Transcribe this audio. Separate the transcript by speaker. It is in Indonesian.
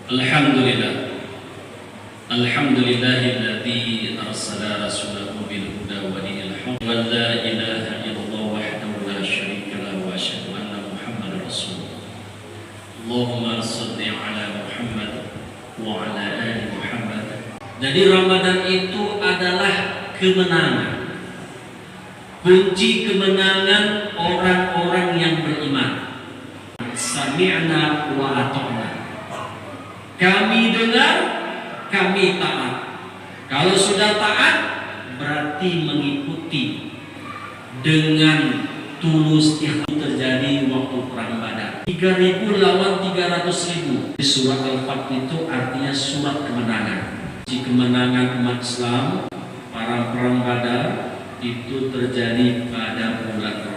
Speaker 1: Alhamdulillah. Alhamdulillahilladzi arsala rasulahu bil huda wa dinil haqq wa la ilaha illallah wahdahu la syarika lahu wa asyhadu anna Muhammadar rasulullah. Allahumma shalli ala Muhammad wa ala ali Muhammad. Jadi Ramadan itu adalah kemenangan. Kunci kemenangan orang-orang yang beriman. Sami'na wa ata'na. Kami dengar, kami taat. Kalau sudah taat, berarti mengikuti dengan tulus. Itu terjadi waktu perang Badar. 3.000 lawan 300.000. Surat Al-Fath itu artinya surat kemenangan. Kemenangan umat Islam, perang Badar itu terjadi pada bulan